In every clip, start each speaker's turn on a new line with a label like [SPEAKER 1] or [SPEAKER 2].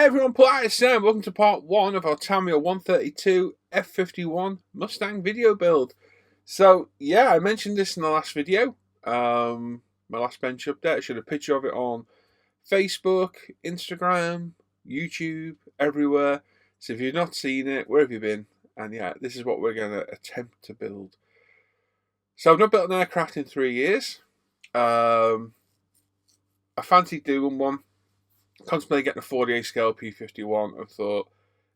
[SPEAKER 1] everyone, polite Sam. Welcome to part 1 of our Tamiya 132 F-51 Mustang video build. So, yeah, I mentioned this in the last video, my last bench update. I showed a picture of it on Facebook, Instagram, YouTube, everywhere. So if you've not seen it, where have you been? And yeah, this is what we're going to attempt to build. So I've not built an aircraft in 3 years. I fancied doing one. Contemplated getting a 48 scale P-51 and thought,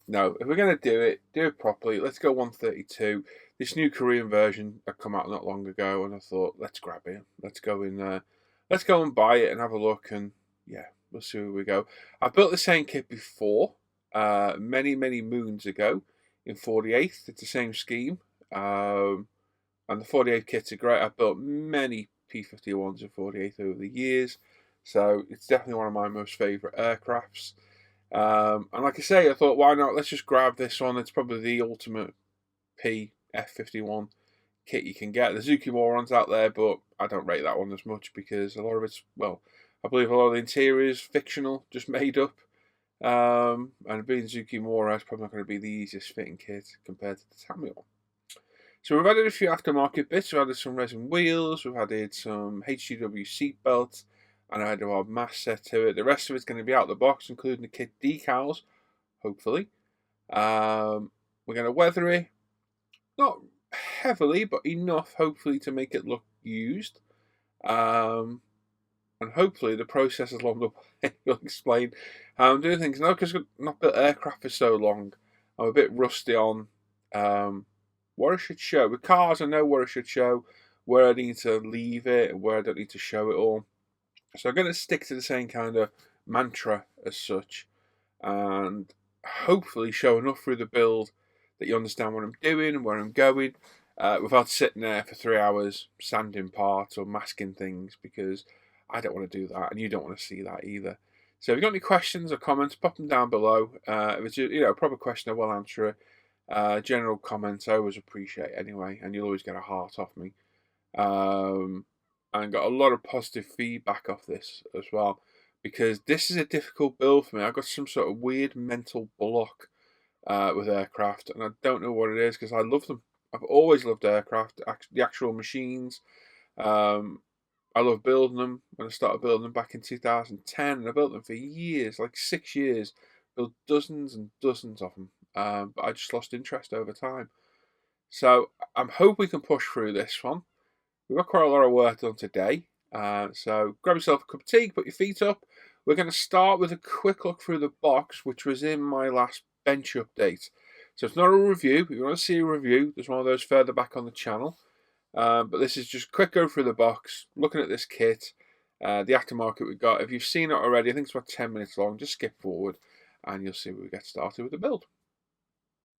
[SPEAKER 1] no, if we're going to do it properly. Let's go 132. This new Korean version had come out not long ago, and I thought, let's grab it. Let's go in there. Let's go and buy it and have a look, and yeah, we'll see where we go. I've built the same kit before, many moons ago, in 48. It's the same scheme, and the 48 kits are great. I've built many P-51s and 48 over the years. So it's definitely one of my most favourite aircrafts. And like I say, I thought, why not? Let's just grab this one. It's probably the ultimate F-51 kit you can get. There's Zukimorons out there, but I don't rate that one as much because a lot of it's, well, I believe a lot of the interior is fictional, just made up. And being Zukimura is probably not going to be the easiest fitting kit compared to the Tamiya one. So we've added a few aftermarket bits. We've added some resin wheels. We've added some HGW seat belts. And I had our mass set to it. The rest of it's going to be out of the box, including the kit decals, hopefully. We're going to weather it, not heavily, but enough, hopefully, to make it look used. And hopefully the process along the way will explain how I'm doing things. Now, because I've not built aircraft for so long, I'm a bit rusty on what I should show. With cars, I know what I should show, where I need to leave it, and where I don't need to show it all. So I'm going to stick to the same kind of mantra as such, and hopefully show enough through the build that you understand what I'm doing and where I'm going, without sitting there for 3 hours sanding parts or masking things, because I don't want to do that, and you don't want to see that either. So if you've got any questions or comments, pop them down below. If it's a proper question, I will answer it. General comments I always appreciate anyway, and you'll always get a heart off me. And got a lot of positive feedback off this as well, because this is a difficult build for me. I've got some sort of weird mental block with aircraft, and I don't know what it is, because I love them. I've always loved aircraft, the actual machines. I love building them. When I started building them back in 2010, and I built them for years, like 6 years, built dozens and dozens of them, but I just lost interest over time. So I'm hoping we can push through this one. We've got quite a lot of work done today, so grab yourself a cup of tea, put your feet up. We're going to start with a quick look through the box, which was in my last bench update. So it's not a review. If you want to see a review, there's one of those further back on the channel. But this is just a quick go through the box, looking at this kit, the aftermarket we got. If you've seen it already, I think it's about 10 minutes long. Just skip forward, and you'll see where we get started with the build.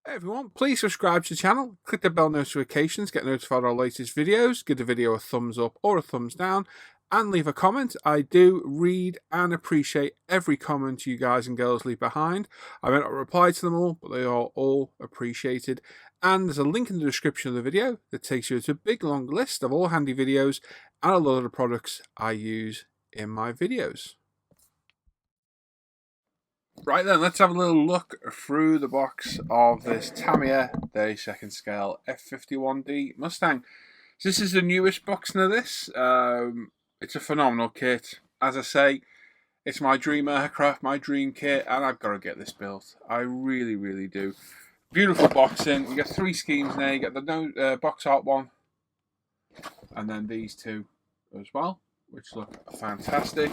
[SPEAKER 1] Hey everyone, please subscribe to the channel, click the bell notifications, get notified of our latest videos, give the video a thumbs up or a thumbs down, and leave a comment. I do read and appreciate every comment you guys and girls leave behind. I may not reply to them all, but they are all appreciated. And there's a link in the description of the video that takes you to a big long list of all handy videos and a lot of the products I use in my videos. Right then, let's have a little look through the box of this Tamiya 32nd scale F-51D Mustang. So this is the newest box of this. It's a phenomenal kit. As I say, it's my dream aircraft, my dream kit, and I've got to get this built. I really do. Beautiful boxing. You get 3 schemes there. You get the box art one, and then these two as well, which look fantastic.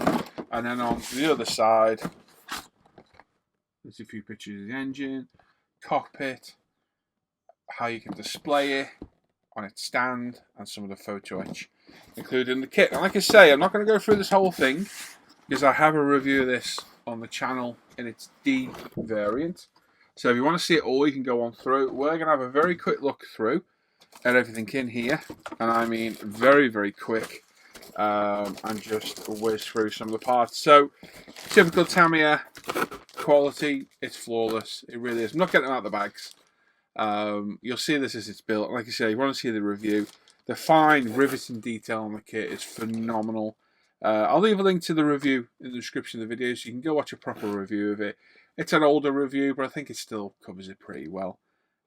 [SPEAKER 1] And then on the other side, there's a few pictures of the engine, cockpit, how you can display it on its stand, and some of the photo etch included in the kit. And like I say, I'm not going to go through this whole thing, because I have a review of this on the channel in its D variant. So if you want to see it all, you can go on through. We're going to have a very quick look through at everything in here, and I mean very quick, and just whiz through some of the parts. So typical Tamiya quality, it's flawless. It really is. I'm not getting them out of the bags. You'll see this as it's built. Like I say, you want to see the review. The fine riveting detail on the kit is phenomenal. I'll leave a link to the review in the description of the video, so you can go watch a proper review of it. It's an older review, but I think it still covers it pretty well.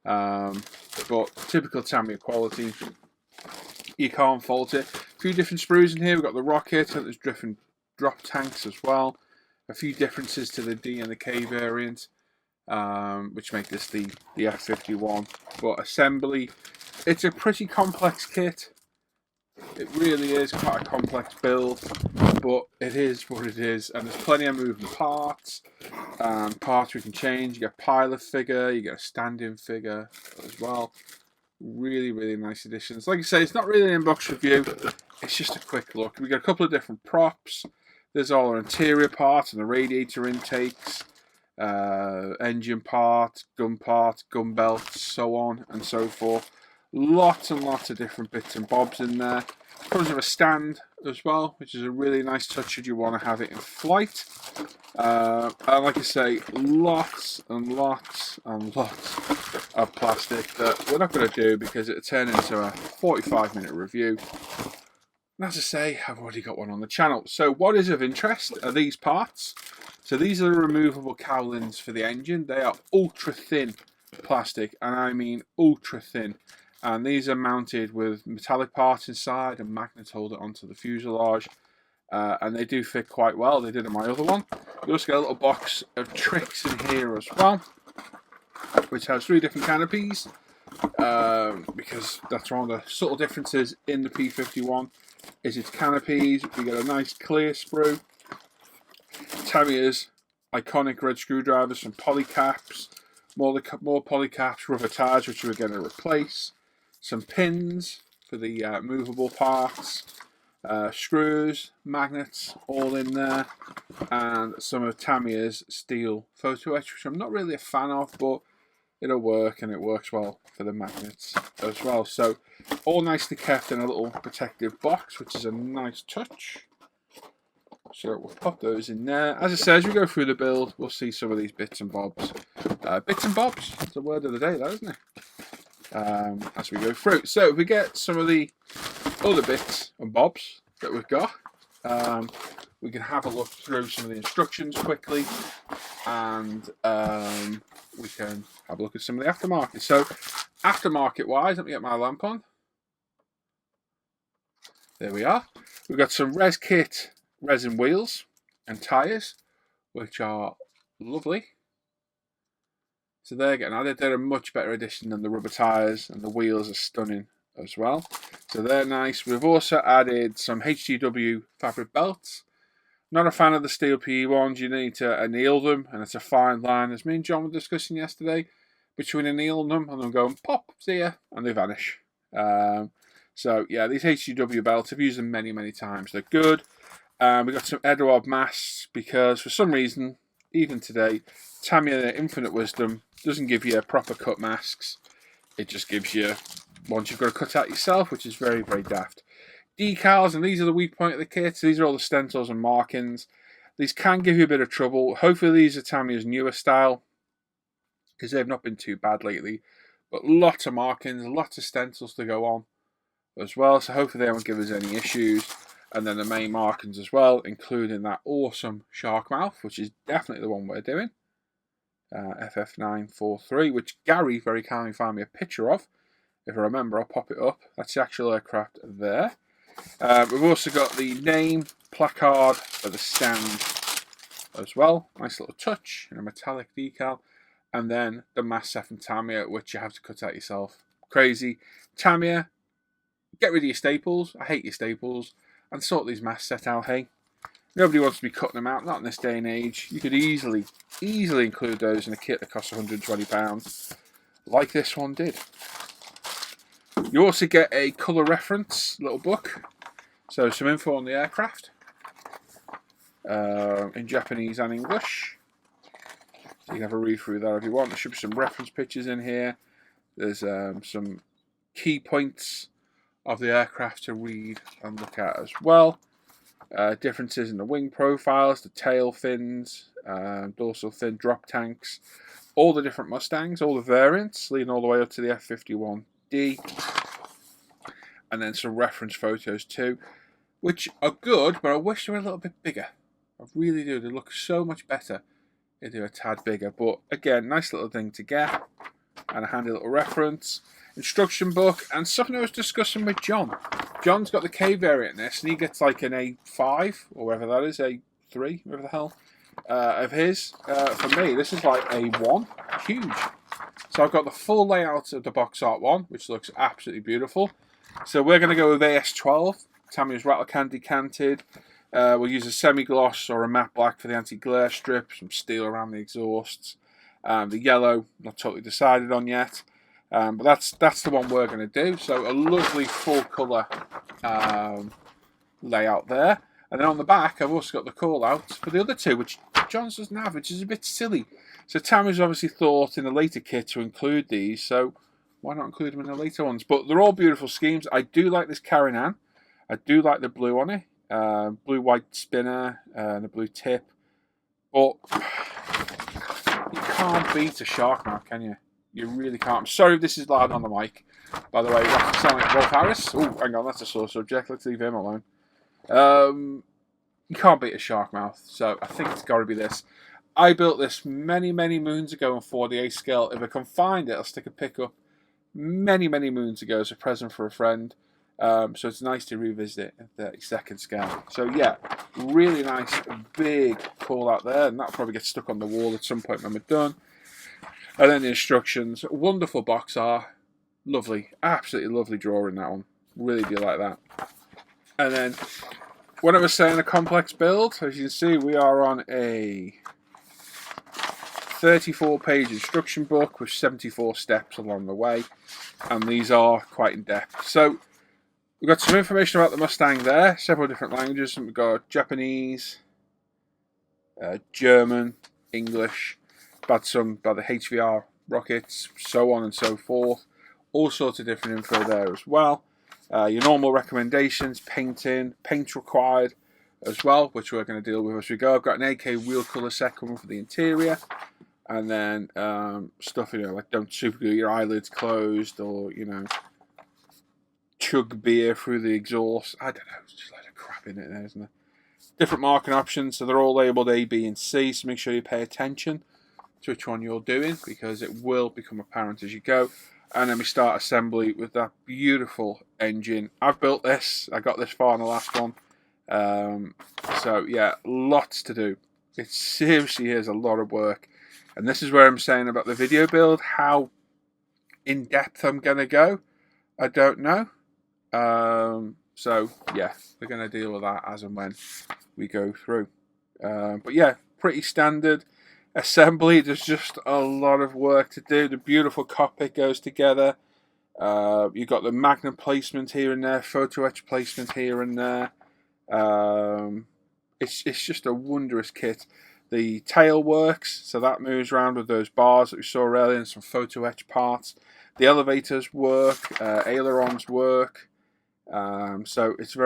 [SPEAKER 1] But typical Tamiya quality, you can't fault it. A few different sprues in here. We've got the rocket, and there's different drop tanks as well. A few differences to the D and the K variant, which make this the F-51. But assembly, it's a pretty complex kit. It really is quite a complex build, but it is what it is, and there's plenty of moving parts. Parts we can change. You get a pilot figure, you get a stand-in figure as well. Really nice additions. Like I say, it's not really an in-box review, it's just a quick look. We got a couple of different props. There's all our interior parts and the radiator intakes, engine parts, gun belts, so on and so forth. Lots and lots of different bits and bobs in there. Comes with a stand as well, which is a really nice touch should you want to have it in flight. And like I say, lots and lots and lots of plastic that we're not going to do because it'll turn into a 45-minute review. And as I say, I've already got one on the channel. So what is of interest are these parts. So these are the removable cowlings for the engine. They are ultra thin plastic, and I mean ultra thin. And these are mounted with metallic parts inside and magnets hold it onto the fuselage. And they do fit quite well. They did in my other one. You also get a little box of tricks in here as well, which has 3 different canopies. Because that's one of the subtle differences in the P-51 is its canopies. We get a nice clear sprue. Tamiya's iconic red screwdrivers, some polycaps, more polycaps, rubber ties which we're going to replace. Some pins for the movable parts, screws, magnets, all in there, and some of Tamiya's steel photo etch, which I'm not really a fan of, but it'll work, and it works well for the magnets as well. So all nicely kept in a little protective box, which is a nice touch. So we'll pop those in there. As I say, as we go through the build, we'll see some of these bits and bobs. Bits and bobs, it's the word of the day, that, isn't it? As we go through. So if we get some of the other bits and bobs that we've got, we can have a look through some of the instructions quickly, and we can have a look at some of the aftermarket. So aftermarket wise, let me get my lamp on. There we are. We've got some res kit resin wheels and tyres, which are lovely. So they're getting added. They're a much better addition than the rubber tyres, and the wheels are stunning as well. So they're nice. We've also added some HGW fabric belts. Not a fan of the steel PE ones. You need to anneal them, and it's a fine line, as me and John were discussing yesterday, between annealing them and them going pop, see ya, and they vanish. So yeah, these HGW belts, I've used them many times. They're good. We've got some Edward masks because for some reason, even today, Tamiya Infinite Wisdom doesn't give you proper cut masks. It just gives you ones you've got to cut out yourself, which is very daft. Decals, and these are the weak point of the kit. These are all the stencils and markings. These can give you a bit of trouble. Hopefully these are Tamiya's newer style, because they've not been too bad lately. But lots of markings, lots of stencils to go on as well. So hopefully they won't give us any issues. And then the main markings as well, including that awesome shark mouth, which is definitely the one we're doing. FF943, which Gary very kindly found me a picture of. If I remember, I'll pop it up. That's the actual aircraft there. We've also got the name placard for the stand as well. Nice little touch in a metallic decal. And then the Mass 7 Tamiya, which you have to cut out yourself. Crazy. Tamiya, get rid of your staples. I hate your staples. And sort these masks set out, hey. Nobody wants to be cutting them out, not in this day and age. You could easily include those in a kit that costs £120, like this one did. You also get a colour reference little book, so some info on the aircraft in Japanese and English. So you can have a read through that if you want. There should be some reference pictures in here. There's some key points of the aircraft to read and look at as well. Differences in the wing profiles, the tail fins, dorsal fin, drop tanks, all the different Mustangs, all the variants, leading all the way up to the F-51D. And then some reference photos too, which are good, but I wish they were a little bit bigger. I really do. They look so much better they do a tad bigger. But again, nice little thing to get, and a handy little reference. Instruction book, and something I was discussing with John. John's got the K variant in this, and he gets like an A5, or whatever that is, A3, whatever the hell, of his. For me, this is like A1, huge. So I've got the full layout of the box art one, which looks absolutely beautiful. So we're going to go with AS12. Tamiya's rattle can decanted. We'll use a semi-gloss or a matte black for the anti-glare strip, some steel around the exhausts. The yellow, not totally decided on yet. But that's the one we're going to do. So a lovely full colour layout there. And then on the back, I've also got the call out for the other two, which John's doesn't have, which is a bit silly. So Tamiya's obviously thought in the later kit to include these, so why not include them in the later ones? But they're all beautiful schemes. I do like this Carry-On. I do like the blue on it. Blue-white spinner and the blue tip. But you can't beat a shark mouth, can you? You really can't. I'm sorry if this is loud on the mic. By the way, that's sound like Rolf Harris. Oh, hang on, that's a sore subject. Let's leave him alone. You can't beat a shark mouth, so I think it's got to be this. I built this many moons ago on 4D scale. If I can find it, I'll stick a pic up many moons ago as a present for a friend. So it's nice to revisit it at 32nd scale. So yeah, really nice big call out there, and that'll probably get stuck on the wall at some point when we're done. And then the instructions, wonderful box art, lovely, absolutely lovely drawing that one. Really do like that. And then when I was saying a complex build, as you can see, we are on a 34-page instruction book with 74 steps along the way, and these are quite in depth. So we've got some information about the Mustang there, several different languages. We've got Japanese, German, English, about some about the HVR rockets, so on and so forth. All sorts of different info there as well. Your normal recommendations, painting, paint required as well, which we're going to deal with as we go. I've got an AK wheel colour set coming for the interior, and then stuff, like don't super glue your eyelids closed, or chug beer through the exhaust. I don't know, it's just a lot of crap in it there, isn't there? Different marking options, so they're all labelled A, B and C, so make sure you pay attention to which one you're doing, because it will become apparent as you go. And then we start assembly with that beautiful engine. I've built this. I got this far in the last one. So yeah, lots to do. It seriously is a lot of work. And this is where I'm saying about the video build, how in depth I'm going to go, I don't know. So yeah, we're going to deal with that as and when we go through. But yeah, pretty standard assembly. There's just a lot of work to do. The beautiful cockpit goes together. You've got the magnet placement here and there, photo etch placement here and there. It's just a wondrous kit. The tail works, so that moves around with those bars that we saw earlier and some photo etch parts. The elevators work, ailerons work. So it's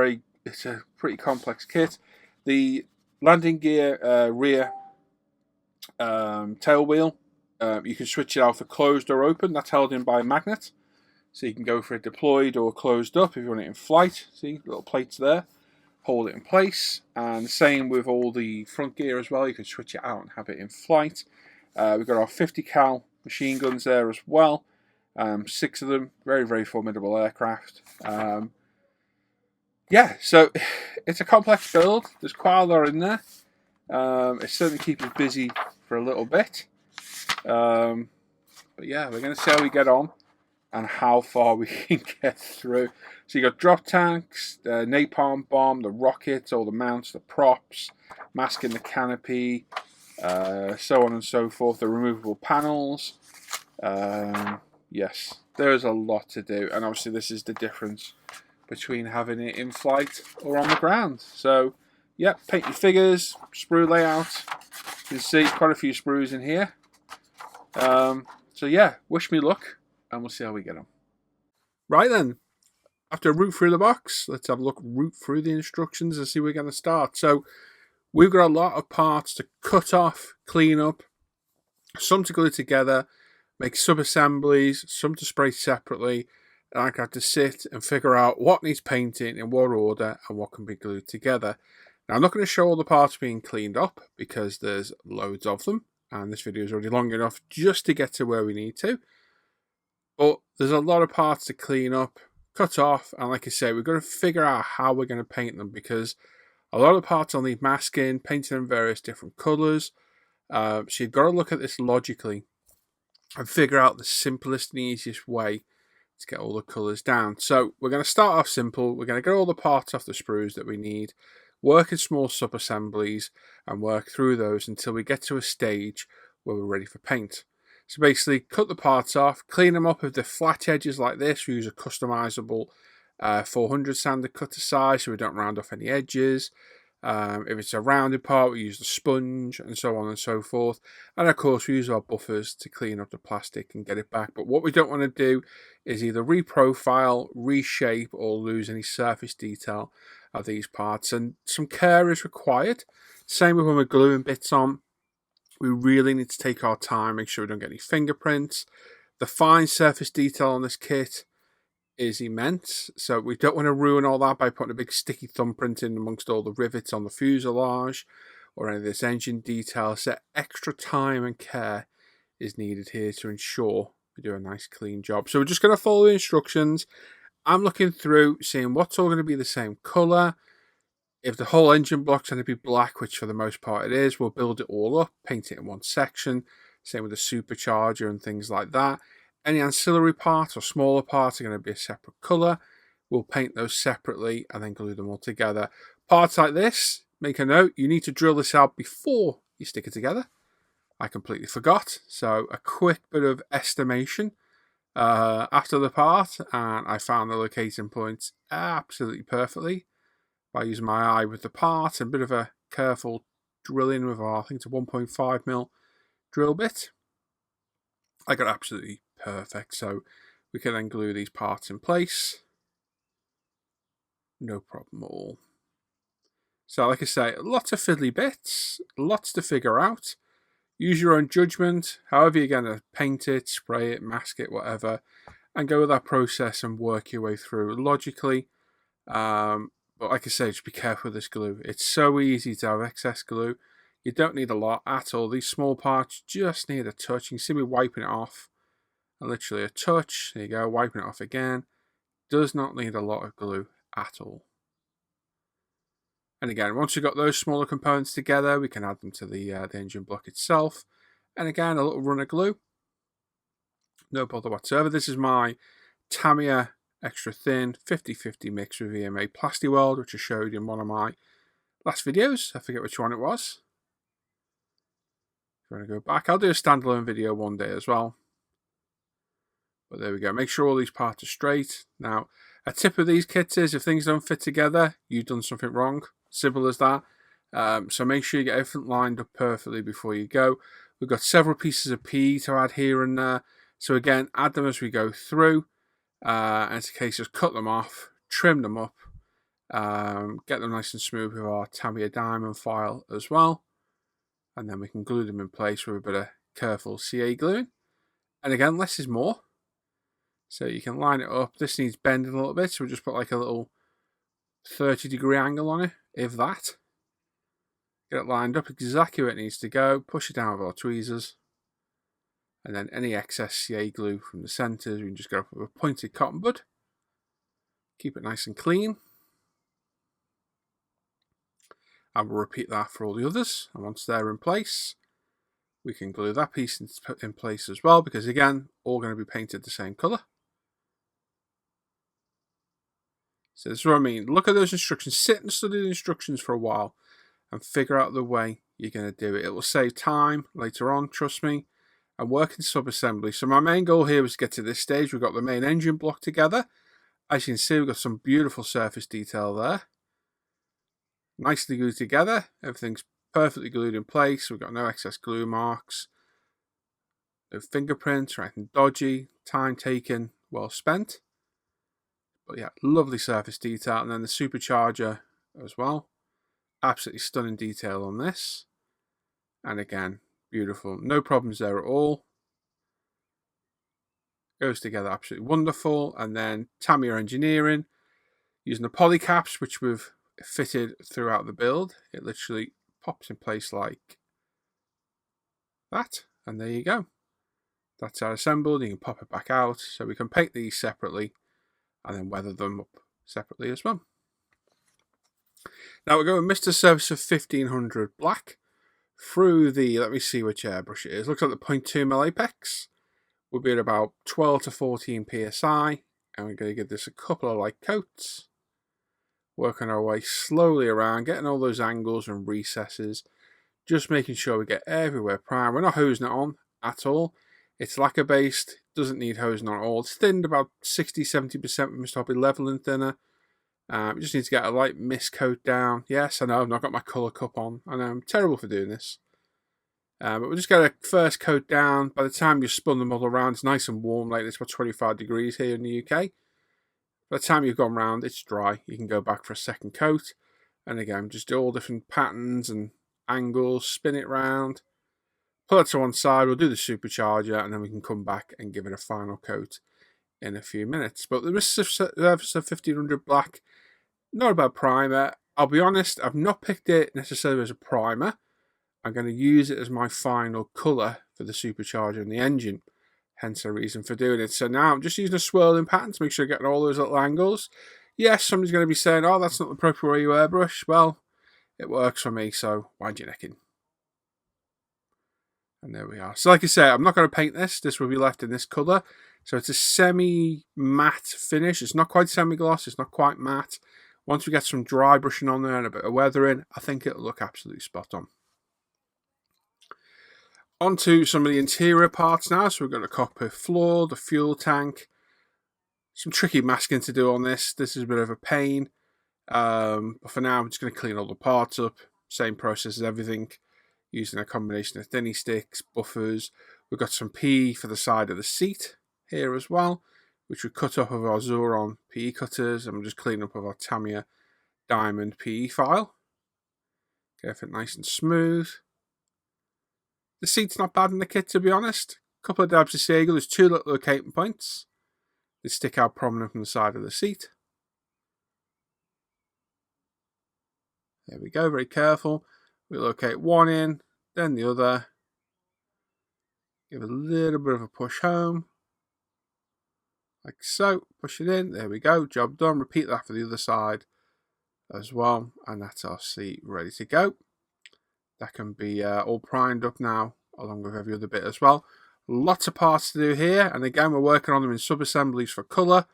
[SPEAKER 1] a pretty complex kit. The landing gear rear tail wheel, you can switch it out for closed or open. That's held in by a magnet, so you can go for it deployed or closed up if you want it in flight. See, little plates there, hold it in place. And same with all the front gear as well. You can switch it out and have it in flight. We've got our 50 cal machine guns there as well. 6 of them, very formidable aircraft. Yeah, so it's a complex build. There's quite a lot in there. It certainly keeps us busy for a little bit. But yeah, we're going to see how we get on and how far we can get through. So you got drop tanks, the napalm bomb, the rockets, all the mounts, the props, masking the canopy, so on and so forth, the removable panels. Yes, there's a lot to do, and obviously this is the difference between having it in flight or on the ground. So yeah, paint your figures, sprue layout. You can see quite a few sprues in here. So yeah, wish me luck, and we'll see how we get on. Right then, after a root through the box, let's have a look, root through the instructions and see where we're going to start. So we've got a lot of parts to cut off, clean up, some to glue together, make sub-assemblies, some to spray separately. And I have to sit and figure out what needs painting, in what order, and what can be glued together. Now, I'm not going to show all the parts being cleaned up because there's loads of them. and this video is already long enough just to get to where we need to. But there's a lot of parts to clean up, cut off, and like I say, we've got to figure out how we're going to paint them, because a lot of parts will need masking, painting in various different colours. So you've got to look at this logically and figure out the simplest and easiest way to get all the colours down. So we're going to start off simple. We're going to get all the parts off the sprues that we need, work in small sub-assemblies, and work through those until we get to a stage where we're ready for paint. So basically, cut the parts off, clean them up. If they're flat edges like this, we use a customizable 400 sander cutter size so we don't round off any edges. If it's a rounded part, we use the sponge, and so on and so forth. And of course, we use our buffers to clean up the plastic and get it back. But what we don't want to do is either reprofile, reshape, or lose any surface detail of these parts. And some care is required. Same with when we're gluing bits on. We really need to take our time, make sure we don't get any fingerprints. The fine surface detail on this kit is immense, so we don't want to ruin all that by putting a big sticky thumbprint in amongst all the rivets on the fuselage or any of this engine detail. So extra time and care is needed here to ensure we do a nice clean job. So we're just going to follow the instructions. I'm looking through, seeing what's all going to be the same colour. If the whole engine block's going to be black, which for the most part it is, we'll build it all up, paint it in one section. Same with the supercharger and things like that. Any ancillary parts or smaller parts are going to be a separate colour. We'll paint those separately and then glue them all together. Parts like this, make a note, you need to drill this out before you stick it together. I completely forgot. So a quick bit of estimation after the part, and I found the locating points absolutely perfectly by using my eye with the part and a bit of a careful drilling with our, I think it's a 1.5mm drill bit. I got absolutely perfect, so we can then glue these parts in place. No problem at all. So like I say, lots of fiddly bits, lots to figure out. Use your own judgment, however you're going to paint it, spray it, mask it, whatever, and go with that process and work your way through logically. But like I say, just be careful with this glue. It's so easy to have excess glue. You don't need a lot at all. These small parts just need a touch. You can see me wiping it off. And literally a touch. There you go, wiping it off again. Does not need a lot of glue at all. And again, once we've got those smaller components together, we can add them to the engine block itself. And again, a little run of glue. No bother whatsoever. This is my Tamiya extra thin 50/50 mix with EMA Plastic, which I showed in one of my last videos. I forget which one it was. If you want to go back, I'll do a standalone video one day as well. But there we go. Make sure all these parts are straight. Now, a tip of these kits is if things don't fit together, you've done something wrong. Simple as that. So make sure you get everything lined up perfectly before you go. We've got several pieces of PE to add here and there. So again, add them as we go through. And it's a case of cut them off, trim them up, get them nice and smooth with our Tamiya diamond file as well. And then we can glue them in place with a bit of careful CA gluing. And again, less is more. So you can line it up. This needs bending a little bit, so we'll just put like a little 30-degree angle on it, if that. Get it lined up exactly where it needs to go. Push it down with our tweezers. And then any excess CA glue from the centres, we can just go up with a pointed cotton bud. Keep it nice and clean. And we'll repeat that for all the others. And once they're in place, we can glue that piece in place as well, because again, all going to be painted the same colour. So this is what I mean. Look at those instructions. Sit and study the instructions for a while and figure out the way you're going to do it. It will save time later on, trust me. And work in sub-assembly. So my main goal here was to get to this stage. We've got the main engine block together. As you can see, we've got some beautiful surface detail there. Nicely glued together. Everything's perfectly glued in place. We've got no excess glue marks. No fingerprints or anything dodgy. Time taken, well spent. But yeah, lovely surface detail. And then the supercharger as well. Absolutely stunning detail on this. And again, beautiful. No problems there at all. Goes together absolutely wonderful. And then Tamiya engineering. Using the poly caps, which we've fitted throughout the build. It literally pops in place like that, and there you go. That's our assembled. You can pop it back out, so we can paint these separately and then weather them up separately as well. Now we're going Mr. Surface of 1500 black through the, let me see which airbrush it is. Looks like the 0.2mm apex. We'll be at about 12 to 14 psi, and we're going to give this a couple of light coats. Working our way slowly around, getting all those angles and recesses, just making sure we get everywhere prime. We're not hosing it on at all. It's lacquer based, doesn't need hosing on at all. It's thinned about 60-70% with Mr. Hobby leveling thinner. We just need to get a light mist coat down. Yes, I know I've not got my colour cup on. I know I'm terrible for doing this. But we'll just get a first coat down. By the time you've spun the model around, it's nice and warm like this, about 25 degrees here in the UK. By the time you've gone round, it's dry. You can go back for a second coat. And again, just do all different patterns and angles, spin it round. Pull it to one side, we'll do the supercharger, and then we can come back and give it a final coat in a few minutes. But the Mr. Surface of 1500 black, not a bad primer. I'll be honest, I've not picked it necessarily as a primer. I'm going to use it as my final colour for the supercharger and the engine. Hence the reason for doing it. So now I'm just using a swirling pattern to make sure I'm getting all those little angles. Yes, somebody's going to be saying, oh, that's not the proper way you airbrush. Well, it works for me, so wind your neck in. And there we are. So like I say, I'm not going to paint this. This will be left in this colour. So it's a semi-matte finish. It's not quite semi-gloss. It's not quite matte. Once we get some dry brushing on there and a bit of weathering, I think it'll look absolutely spot on. On to some of the interior parts now. So we've got the cockpit floor, the fuel tank. Some tricky masking to do on this. This is a bit of a pain. But for now, I'm just going to clean all the parts up. Same process as everything. Using a combination of thinny sticks, buffers. We've got some PE for the side of the seat here as well, which we cut off of our Zuron PE cutters, and we'll just clean up with our Tamiya diamond PE file. Get everything nice and smooth. The seat's not bad in the kit, to be honest. A couple of dabs of Seagull. There's two little locating points. They stick out prominent from the side of the seat. There we go, very careful. We locate one in, then the other. Give a little bit of a push home. Like so. Push it in. There we go. Job done. Repeat that for the other side as well. And that's our seat ready to go. That can be all primed up now, along with every other bit as well. Lots of parts to do here. And again, we're working on them in sub-assemblies for colour.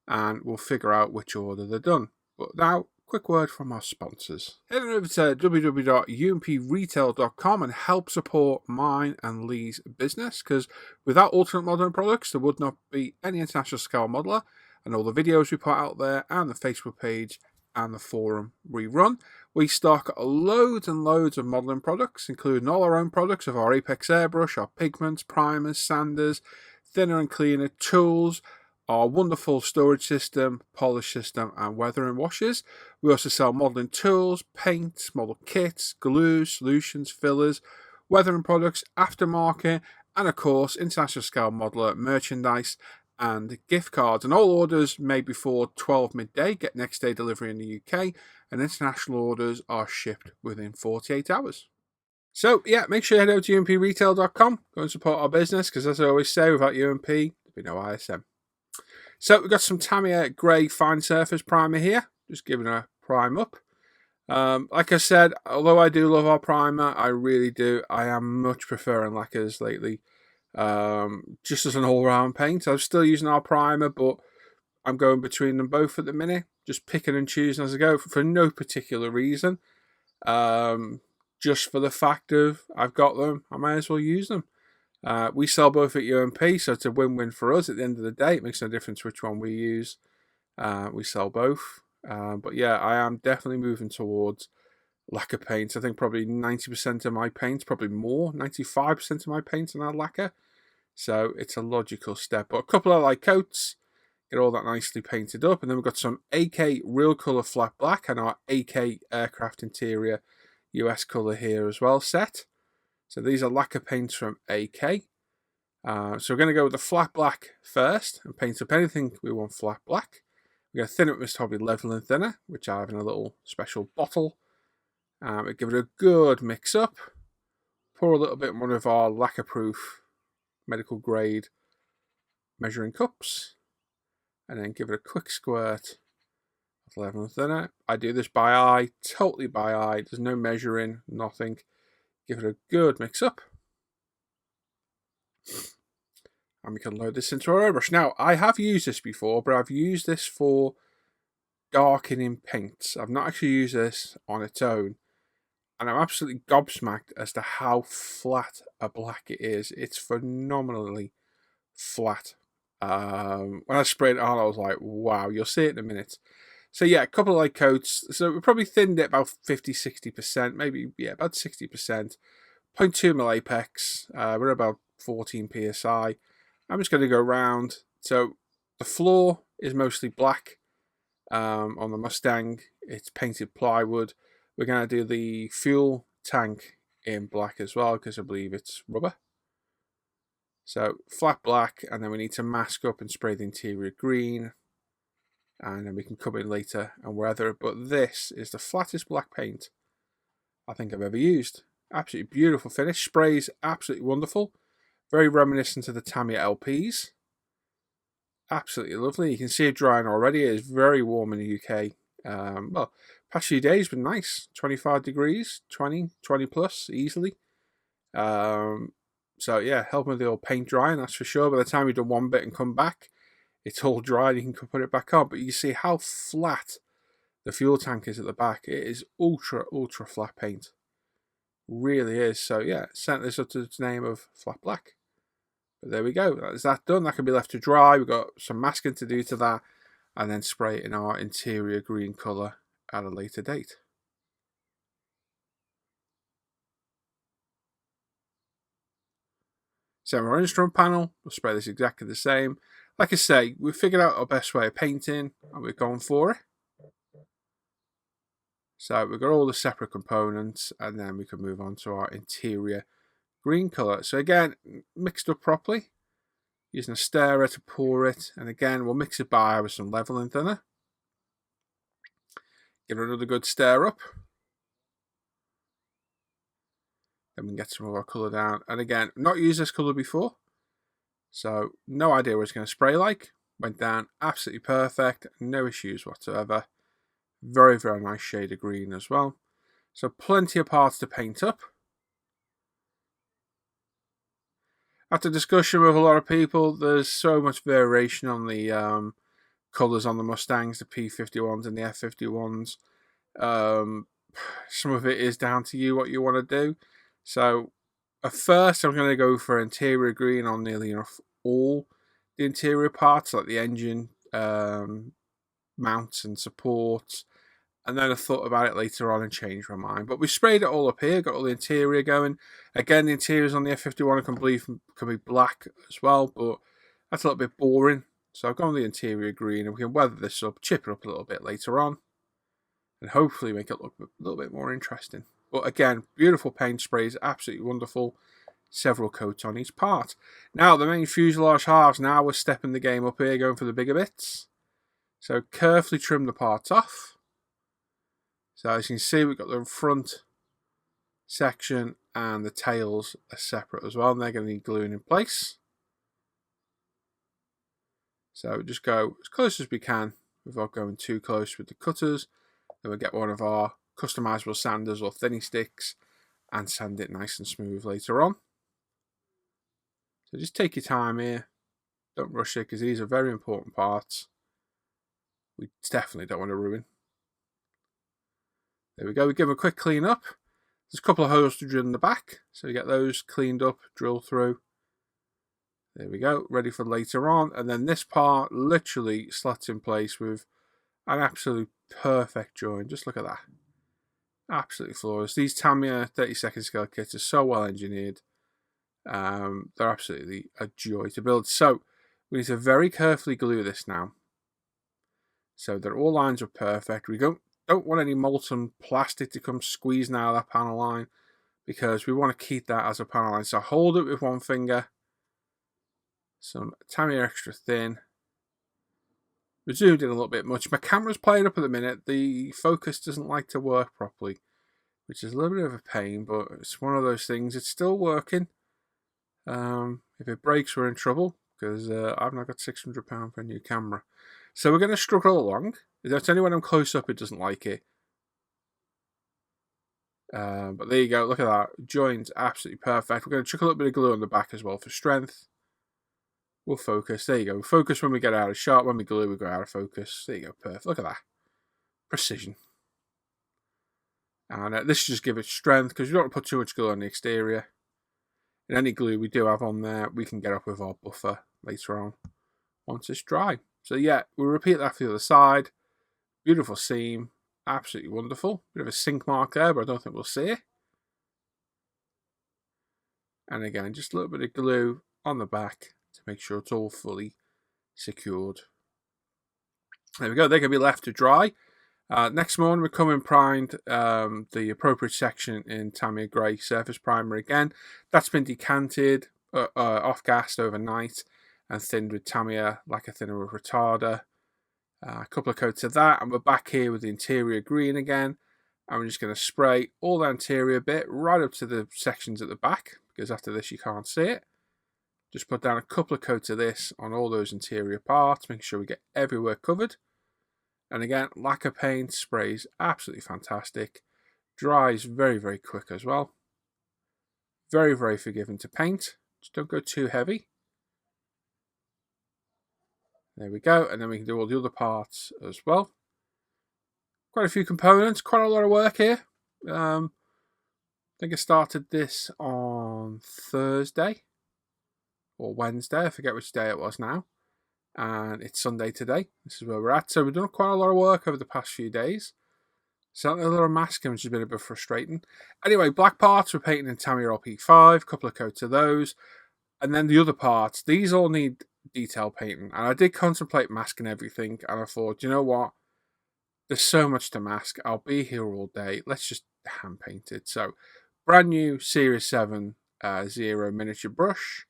[SPEAKER 1] And we'll figure out which order they're done. But now, quick word from our sponsors. Head on over to www.umpretail.com and help support mine and Lee's business, because without Ultimate Modelling Products, there would not be any international scale modeler, and all the videos we put out there, and the Facebook page, and the forum we run. We stock loads and loads of modelling products, including all our own products of our Apex airbrush, our pigments, primers, sanders, thinner and cleaner tools, our wonderful storage system, polish system, and weathering washes. We also sell modelling tools, paints, model kits, glue, solutions, fillers, weathering products, aftermarket, and of course, international scale modeler merchandise and gift cards. And all orders made before 12 midday get next day delivery in the UK, and international orders are shipped within 48 hours. So yeah, make sure you head over to umpretail.com, go and support our business, because as I always say, without UMP, there'd be no ISM. So we've got some Tamiya grey fine surface primer here, just giving a prime up. Like I said, although I do love our primer, I really do. I am much preferring lacquers lately, just as an all-round paint. I'm still using our primer, but I'm going between them both at the minute, just picking and choosing as I go for no particular reason. Just for the fact of I've got them, I might as well use them. We sell both at UMP, so it's a win-win for us. At the end of the day, it makes no difference which one we use. We sell both. But yeah, I am definitely moving towards lacquer paints. I think probably 90% of my paints, probably more, 95% of my paints are now lacquer. So it's a logical step. But a couple of light coats, get all that nicely painted up. And then we've got some AK Real Colour Flat Black and our AK Aircraft Interior US Colour here as well set. So these are lacquer paints from AK. So we're going to go with the flat black first and paint up anything we want flat black. We're going to thin it with Mr. Hobby Leveling Thinner, which I have in a little special bottle. We give it a good mix up. pour a little bit in one of our lacquer-proof medical grade measuring cups, and then give it a quick squirt of level and thinner. I do this by eye, totally by eye. There's no measuring, nothing. Give it a good mix up. And we can load this into our airbrush. Now, I have used this before, but I've used this for darkening paints. I've not actually used this on its own. And I'm absolutely gobsmacked as to how flat a black it is. It's phenomenally flat. When I sprayed it on, I was like, wow, you'll see it in a minute. So yeah, a couple of light coats. So we probably thinned it about 50-60%, maybe, yeah, about 60%. 0.2 mil apex. We're about 14 psi. I'm just going to go around. So the floor is mostly black on the Mustang. It's painted plywood. We're going to do the fuel tank in black as well, because I believe it's rubber. So flat black, and then we need to mask up and spray the interior green, and then we can come in later and weather. But this is the flattest black paint I think I've ever used. Absolutely beautiful finish. Sprays absolutely wonderful. Very reminiscent of the Tamiya LPs. Absolutely lovely. You can see it drying already. It is very warm in the UK. Well, past few days been nice. 25 degrees, 20 plus easily. So yeah, helping with the old paint drying, that's for sure. By the time you've done one bit and come back, it's all dry and you can put it back on. But you see how flat the fuel tank is at the back. It is ultra flat paint. Really is. So yeah, sent this up to its name of flat black. But there we go. That's that done. That can be left to dry. We've got some masking to do to that, and then spray it in our interior green colour at a later date. So our instrument panel, we'll spray this exactly the same. Like I say, we've figured out our best way of painting, and we've gone for it. So we've got all the separate components, and then we can move on to our interior green colour. So again, mixed up properly, using a stirrer to pour it, and again we'll mix it by with some leveling thinner. Give it another good stir up. Then we can get some of our colour down. And again, not used this colour before, so no idea what it's going to spray like. Went down absolutely perfect, no issues whatsoever. Very nice shade of green as well. So plenty of parts to paint up. After discussion with a lot of people, there's so much variation on the colours on the Mustangs, the P-51s and the F-51s. Some of it is down to you what you want to do. So at first I'm going to go for interior green on nearly enough all the interior parts, like the engine mounts and supports. And then I thought about it later on and changed my mind. But we sprayed it all up here, got all the interior going. Again, the interiors on the F-51 can be black as well, but that's a little bit boring. So I've gone with the interior green, and we can weather this up, chip it up a little bit later on, and hopefully make it look a little bit more interesting. But again, beautiful paint sprays, absolutely wonderful. Several coats on each part. Now, the main fuselage halves, now we're stepping the game up here, going for the bigger bits. So carefully trim the parts off. So as you can see, we've got the front section and the tails are separate as well, and they're going to need gluing in place. So just go as close as we can without going too close with the cutters. Then we'll get one of our customizable sanders or thinning sticks and sand it nice and smooth later on. So just take your time here. Don't rush it, because these are very important parts. We definitely don't want to ruin. There we go. We give them a quick clean up. There's a couple of holes to drill in the back, so we get those cleaned up, drill through. There we go, ready for later on. And then this part literally slots in place with an absolute perfect join. Just look at that. Absolutely flawless. These Tamiya 32nd scale kits are so well engineered. They're absolutely a joy to build. So we need to very carefully glue this now, so that all lines are perfect. We don't want any molten plastic to come squeezing out of that panel line, because we want to keep that as a panel line. So hold it with one finger. Some Tamiya extra thin. We zoomed in a little bit much. My camera's playing up at the minute. The focus doesn't like to work properly, which is a little bit of a pain, but it's one of those things. It's still working. If it breaks, we're in trouble, because I've not got £600 for a new camera. So we're going to struggle along. It's only when I'm close up it doesn't like it. But there you go, look at that. Joint's absolutely perfect. We're going to chuck a little bit of glue on the back as well for strength. We'll focus. There you go. Focus when we get out of shot. When we glue, we go out of focus. There you go, perfect. Look at that. Precision. And this should just give it strength, because we don't want to put too much glue on the exterior. And any glue we do have on there, we can get up with our buffer later on once it's dry. So yeah, we'll repeat that for the other side. Beautiful seam. Absolutely wonderful. Bit of a sink mark there, but I don't think we'll see it. And again, just a little bit of glue on the back to make sure it's all fully secured. There we go. They're going to be left to dry. Next morning, we're coming primed the appropriate section in Tamiya Grey surface primer again. That's been decanted, off-gassed overnight, and thinned with Tamiya lacquer thinner with retarder. A couple of coats of that, and we're back here with the interior green again. And we're just going to spray all the interior bit right up to the sections at the back, because after this you can't see it. Just put down a couple of coats of this on all those interior parts, making sure we get everywhere covered. And again, lacquer paint sprays absolutely fantastic. Dries very, very quick as well. Very, very forgiving to paint. Just don't go too heavy. There we go, and then we can do all the other parts as well. Quite a few components, quite a lot of work here. I think I started this on Thursday or Wednesday, I forget which day it was now. And it's Sunday today. This is where we're at. So we've done quite a lot of work over the past few days. Certainly a lot of masking, which has been a bit frustrating. Anyway, black parts we're painting in Tamiya LP5, a couple of coats of those. And then the other parts, these all need detail painting, and I did contemplate masking everything, and I thought, you know what, there's so much to mask, I'll be here all day, let's just hand paint it. So brand new Series 7 Zero miniature brush,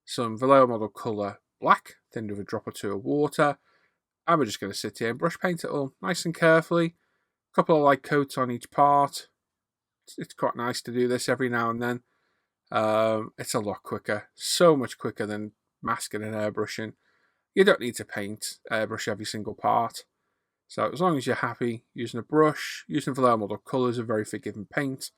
[SPEAKER 1] some Vallejo model colour black, thinned with a drop or two of water, and we're just going to sit here and brush paint it all nice and carefully. A couple of light coats on each part. It's quite nice to do this every now and then. It's a lot quicker, so much quicker than masking and airbrushing. You don't need to airbrush every single part. So as long as you're happy using a brush, using Vallejo model colours, a very forgiving paint.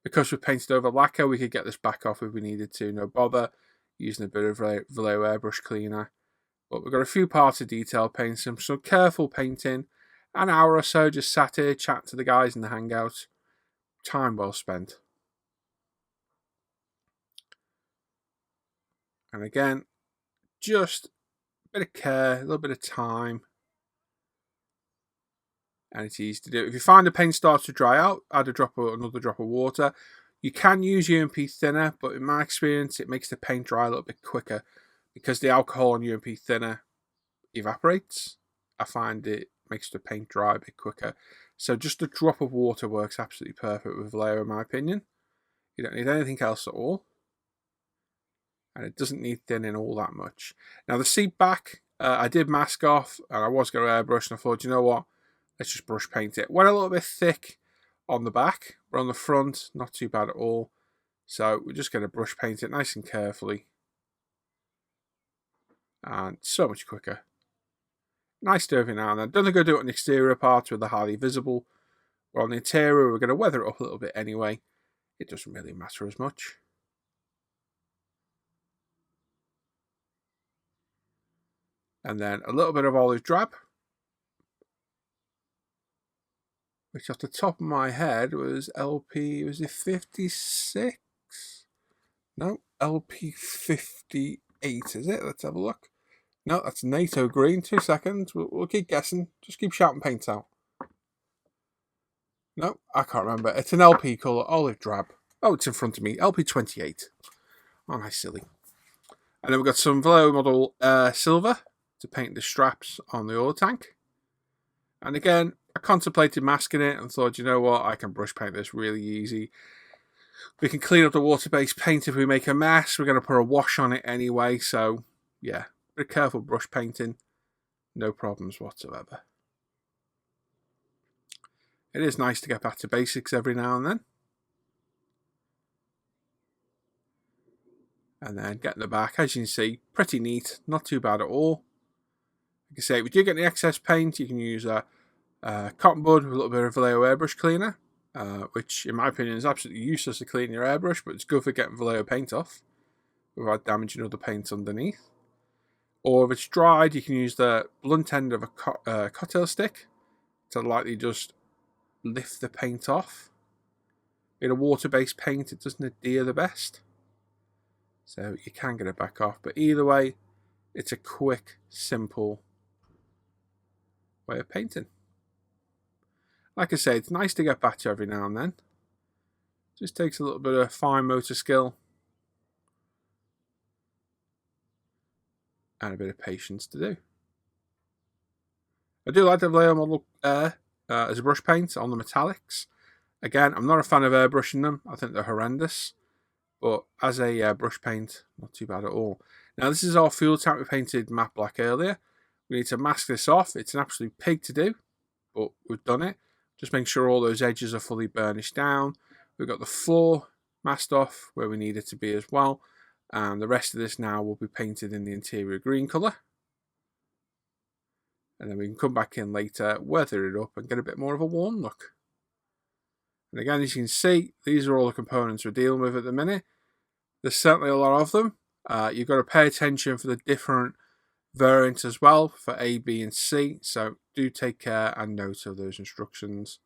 [SPEAKER 1] Because we've painted over lacquer, we could get this back off if we needed to, no bother. Using a bit of Vallejo airbrush cleaner. But we've got a few parts of detail paint, some careful painting. An hour or so just sat here, chatting to the guys in the hangout. Time well spent. And again, just a bit of care, a little bit of time, and it's easy to do. If you find the paint starts to dry out, add another drop of water. You can use UMP thinner, but in my experience, it makes the paint dry a little bit quicker because the alcohol on UMP thinner evaporates. I find it makes the paint dry a bit quicker. So just a drop of water works absolutely perfect with Vallejo, in my opinion. You don't need anything else at all. And it doesn't need thinning all that much. Now the seat back, I did mask off, and I was going to airbrush, and I thought, you know what, let's just brush paint it. Went a little bit thick on the back, but on the front, not too bad at all. So we're just going to brush paint it nice and carefully. And so much quicker. Nice to every now and then. Don't think I'll do it on the exterior parts where they're highly visible. But on the interior, we're going to weather it up a little bit anyway. It doesn't really matter as much. And then a little bit of olive drab, which off the top of my head was LP, was it 56? No, LP 58, is it? Let's have a look. No, that's NATO green. 2 seconds. We'll keep guessing. Just keep shouting paint out. No, I can't remember. It's an LP colour, olive drab. Oh, it's in front of me. LP 28. Oh, nice silly. And then we've got some Vallejo model silver to paint the straps on the oil tank. And again, I contemplated masking it and thought, you know what, I can brush paint this really easy. We can clean up the water-based paint if we make a mess. We're going to put a wash on it anyway, so yeah, be careful brush painting. No problems whatsoever. It is nice to get back to basics every now and then. And then getting the back, as you can see, pretty neat, not too bad at all. Like I say, if you do get the excess paint, you can use a cotton bud with a little bit of Vallejo airbrush cleaner, which in my opinion is absolutely useless to clean your airbrush, but it's good for getting Vallejo paint off without damaging other paints underneath. Or if it's dried, you can use the blunt end of a cocktail stick to lightly just lift the paint off. In a water-based paint, it doesn't adhere the best, so you can get it back off. But either way, it's a quick, simple way of painting. Like I say, it's nice to get back to every now and then. Just takes a little bit of fine motor skill and a bit of patience to do. I do like the Vallejo Model Air as a brush paint on the metallics. Again, I'm not a fan of airbrushing them. I think they're horrendous. But as a brush paint, not too bad at all. Now, this is our fuel tank we painted matte black earlier. We need to mask this off. It's an absolute pig to do, but we've done it. Just make sure all those edges are fully burnished down. We've got the floor masked off where we need it to be as well. And the rest of this now will be painted in the interior green colour. And then we can come back in later, weather it up and get a bit more of a warm look. And again, as you can see, these are all the components we're dealing with at the minute. There's certainly a lot of them. You've got to pay attention for the different variants as well for A, B and C. So do take care and note of those instructions.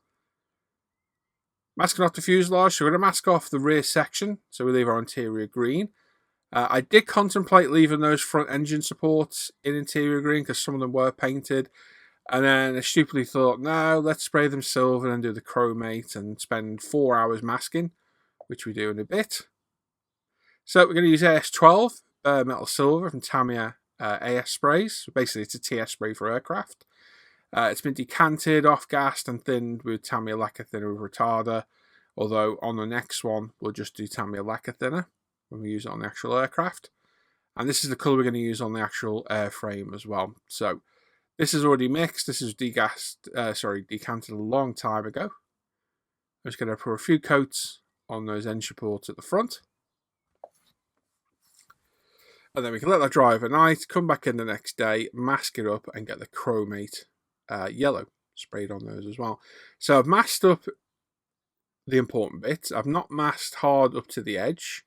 [SPEAKER 1] Masking off the fuselage. So we're going to mask off the rear section. So we leave our interior green. I did contemplate leaving those front engine supports in interior green because some of them were painted. And then I stupidly thought, no, let's spray them silver and do the chromate and spend 4 hours masking, which we do in a bit. So we're going to use AS12 metal silver from Tamiya AS sprays. So basically, it's a TS spray for aircraft. It's been decanted, off-gassed and thinned with Tamiya lacquer thinner with retarder. Although on the next one, we'll just do Tamiya lacquer thinner when we use it on the actual aircraft. And this is the colour we're going to use on the actual airframe as well. So this is already mixed. This is decanted a long time ago. I'm just going to put a few coats on those end supports at the front. And then we can let that dry overnight, come back in the next day, mask it up and get the chromate yellow sprayed on those as well. So I've masked up the important bits. I've not masked hard up to the edge,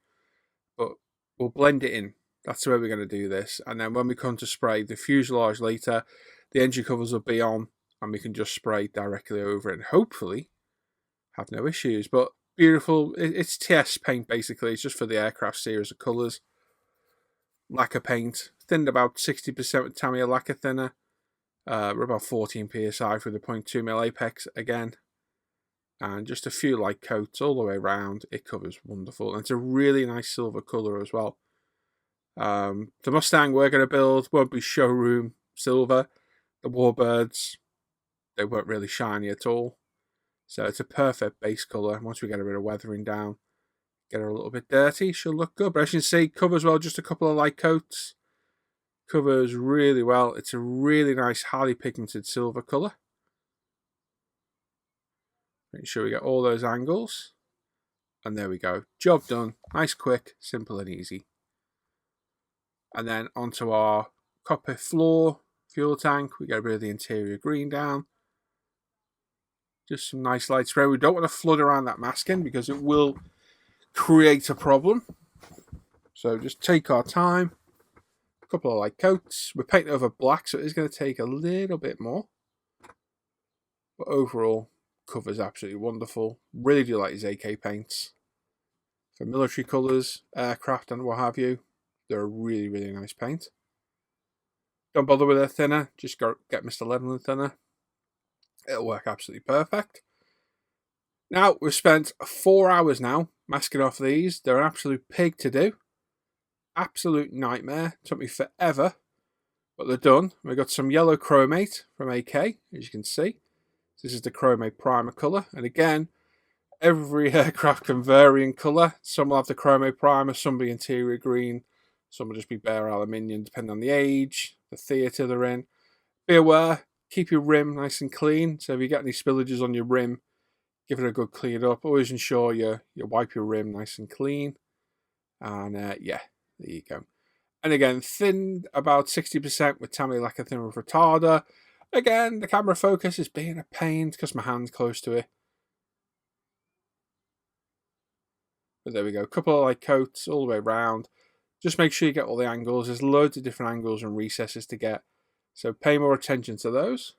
[SPEAKER 1] but we'll blend it in. That's the way we're going to do this. And then when we come to spray the fuselage later, the engine covers will be on and we can just spray directly over it and hopefully have no issues. But beautiful. It's TS paint basically. It's just for the aircraft series of colours. Lacquer paint. Thinned about 60% with Tamiya lacquer thinner. We're about 14 psi for the 0.2mm apex again. And just a few light coats all the way around. It covers wonderful. And it's a really nice silver colour as well. The Mustang we're going to build won't be showroom silver. The Warbirds, they weren't really shiny at all. So it's a perfect base colour. Once we get a bit of weathering down, get her a little bit dirty, she'll look good. But as you can see, covers well, just a couple of light coats. Covers really well. It's a really nice, highly pigmented silver colour. Make sure we get all those angles. And there we go. Job done. Nice, quick, simple and easy. And then onto our cockpit floor, fuel tank. We get a bit of the interior green down. Just some nice light spray. We don't want to flood around that masking because it will create a problem. So just take our time. A couple of light coats. We're painting over black, so it is going to take a little bit more. But overall, cover's absolutely wonderful. Really do like these AK paints. For military colours, aircraft and what have you. They're a really, really nice paint. Don't bother with a thinner. Just go get Mr. Leveling thinner. It'll work absolutely perfect. Now, we've spent 4 hours now masking off these. They're an absolute pig to do. Absolute nightmare. Took me forever. But they're done. We've got some yellow chromate from AK, as you can see. This is the chromate primer colour. And again, every aircraft can vary in colour. Some will have the chromate primer, some will be interior green. Some will just be bare aluminium, depending on the age, the theatre they're in. Be aware, keep your rim nice and clean. So if you get any spillages on your rim, give it a good clean up. Always ensure you wipe your rim nice and clean. And yeah, There you go. And again, thinned about 60% with Tamiya like a thin with retarder. Again, the camera focus is being a pain because my hand's close to it. But there we go. A couple of light coats all the way around. Just make sure you get all the angles. There's loads of different angles and recesses to get. So pay more attention to those.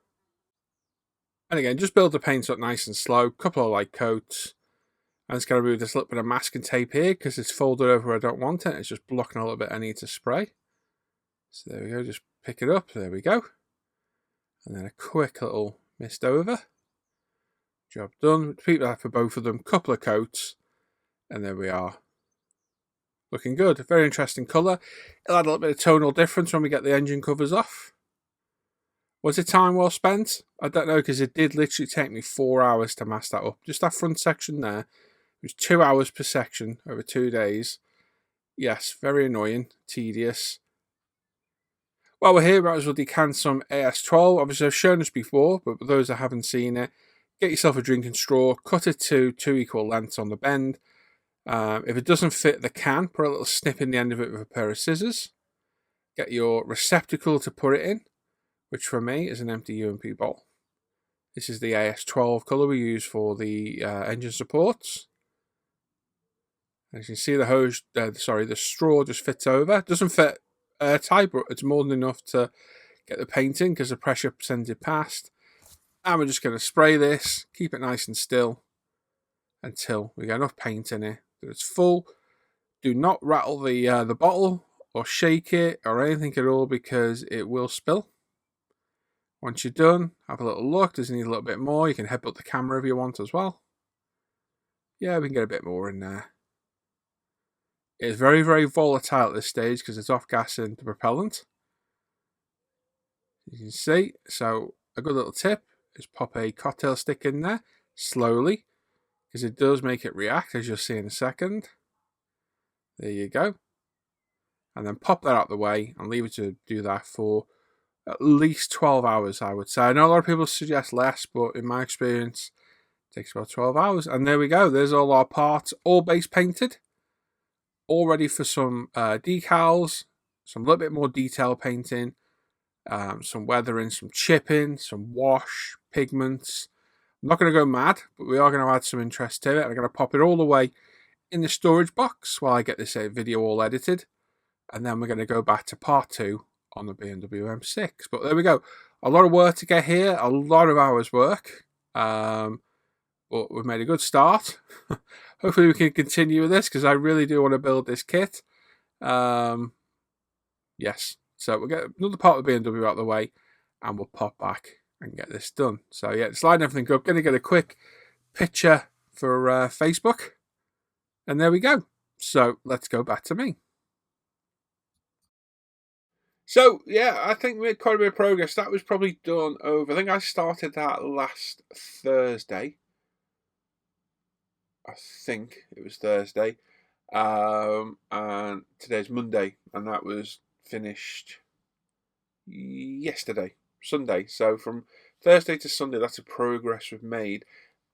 [SPEAKER 1] And again, just build the paint up nice and slow. Couple of light coats. I'm just going to remove this little bit of masking tape here because it's folded over where I don't want it. It's just blocking a little bit I need to spray. So there we go. Just pick it up. There we go. And then a quick little mist over. Job done. Repeat that for both of them. Couple of coats. And there we are. Looking good. Very interesting colour. It'll add a little bit of tonal difference when we get the engine covers off. Was it time well spent? I don't know, because it did literally take me 4 hours to mask that up. Just that front section there. It was 2 hours per section over 2 days. Yes, very annoying, tedious. While we're here, might as well decant some AS12. Obviously, I've shown this before, but for those that haven't seen it, get yourself a drinking straw, cut it to 2 equal lengths on the bend. If it doesn't fit the can, put a little snip in the end of it with a pair of scissors. Get your receptacle to put it in, which for me is an empty UMP bowl. This is the AS12 colour we use for the engine supports. As you can see, the straw just fits over. It doesn't fit airtight, but it's more than enough to get the paint in because the pressure sends it past. And we're just going to spray this, keep it nice and still until we get enough paint in it that it's full. Do not rattle the bottle or shake it or anything at all because it will spill. Once you're done, have a little look. Does it need a little bit more? You can headbutt the camera if you want as well. Yeah, we can get a bit more in there. It's very, very volatile at this stage because it's off-gassing the propellant. You can see. So a good little tip is pop a cocktail stick in there slowly because it does make it react, as you'll see in a second. There you go. And then pop that out the way and leave it to do that for at least 12 hours, I would say. I know a lot of people suggest less, but in my experience, it takes about 12 hours. And there we go. There's all our parts, all base painted. All ready for some decals, some little bit more detail painting, some weathering, some chipping, some wash, pigments. I'm not going to go mad, but we are going to add some interest to it. I'm going to pop it all the way in the storage box while I get this video all edited. And then we're going to go back to part 2 on the BMW M6. But there we go. A lot of work to get here, a lot of hours work. But we've made a good start. Hopefully we can continue with this because I really do want to build this kit. Yes. So we'll get another part of the BMW out of the way and we'll pop back and get this done. So yeah, sliding everything up. Going to get a quick picture for Facebook. And there we go. So let's go back to me. So, yeah, I think we made quite a bit of progress. That was probably done over... I think I started that last Thursday. I think it was Thursday. And today's Monday. And that was finished yesterday, Sunday. So from Thursday to Sunday, that's a progress we've made.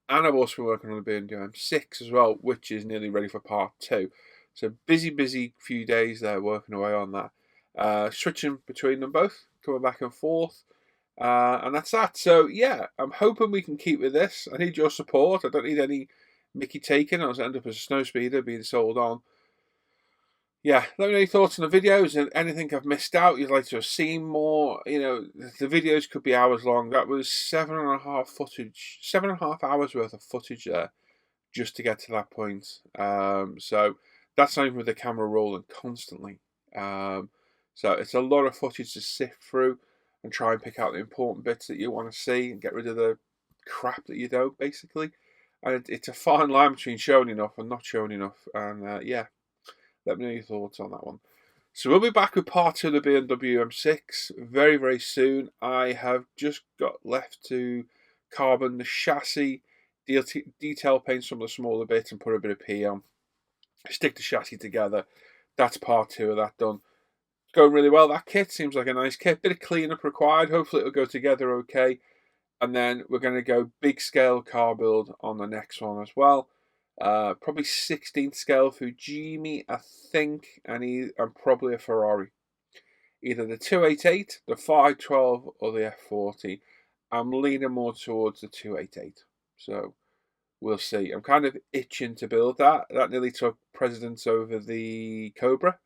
[SPEAKER 1] And I've also been working on the BMW M6 as well, which is nearly ready for part 2. So busy few days there working away on that. Switching between them both, coming back and forth, and that's that. So yeah, I'm hoping we can keep with this. I need your support. I don't need any Mickey taken. I was end up as a snow speeder being sold on. Yeah, let me know your thoughts on the videos and anything I've missed out you'd like to have seen more. You know, the videos could be hours long. That was 7.5 hours worth of footage there just to get to that point. So that's not even with the camera rolling constantly. So it's a lot of footage to sift through and try and pick out the important bits that you want to see and get rid of the crap that you don't, basically. And it's a fine line between showing enough and not showing enough. And yeah, let me know your thoughts on that one. So we'll be back with part 2 of the BMW M6 very, very soon. I have just got left to carbon the chassis, detail paint some of the smaller bits and put a bit of P on. Stick the chassis together. That's part 2 of that done. Going really well. That kit seems like a nice kit. Bit of cleanup required. Hopefully it'll go together okay. And then we're going to go big scale car build on the next one as well. Probably 16th scale Fujimi, I think, and probably a Ferrari. Either the 288, the 512, or the F40. I'm leaning more towards the 288. So we'll see. I'm kind of itching to build that. That nearly took precedence over the Cobra,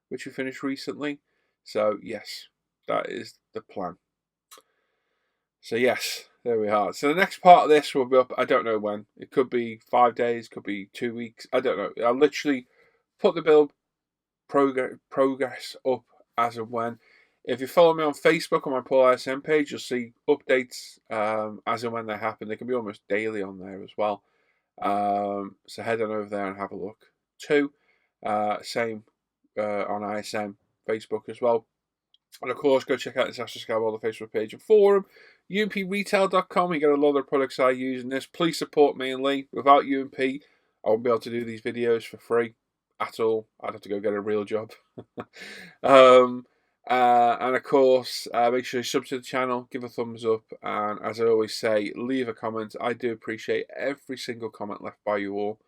[SPEAKER 1] which we finished recently. So yes, that is the plan. So yes, there we are. So the next part of this will be up, I don't know when. It could be 5 days, could be 2 weeks. I don't know. I'll literally put the build progress up as and when. If you follow me on Facebook on my Paul ISM page, you'll see updates as and when they happen. They can be almost daily on there as well. So head on over there and have a look too. Same on ISM Facebook as well. And of course, go check out the International Skyboulder Facebook page and forum. UMPRetail.com. You get a lot of the products I use in this. Please support me and Lee. Without UMP, I won't be able to do these videos for free at all. I'd have to go get a real job. And of course, make sure you sub to the channel, give a thumbs up, and as I always say, leave a comment. I do appreciate every single comment left by you all.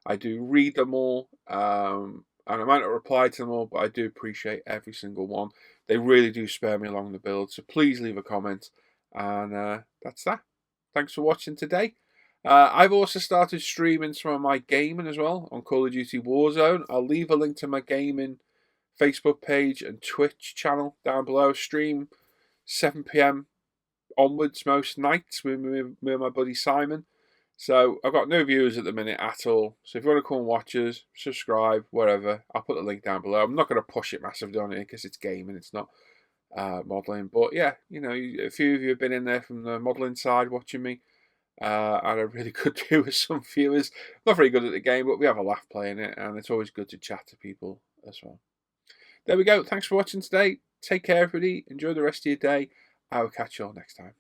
[SPEAKER 1] I do read them all, and I might not reply to them all, but I do appreciate every single one. They really do spur me along the build, so please leave a comment, and that's that. Thanks for watching today. I've also started streaming some of my gaming as well on Call of Duty Warzone. I'll leave a link to my gaming Facebook page and Twitch channel down below. Stream 7 PM onwards most nights with me and my buddy Simon. So I've got no viewers at the minute at all. So if you want to come and watch us, subscribe, whatever, I'll put the link down below. I'm not going to push it massively on it because it's gaming, it's not modelling. But yeah, you know, a few of you have been in there from the modelling side watching me. And I really could do with some viewers. Not very good at the game, but we have a laugh playing it, and it's always good to chat to people as well. There we go. Thanks for watching today. Take care, everybody. Enjoy the rest of your day. I will catch you all next time.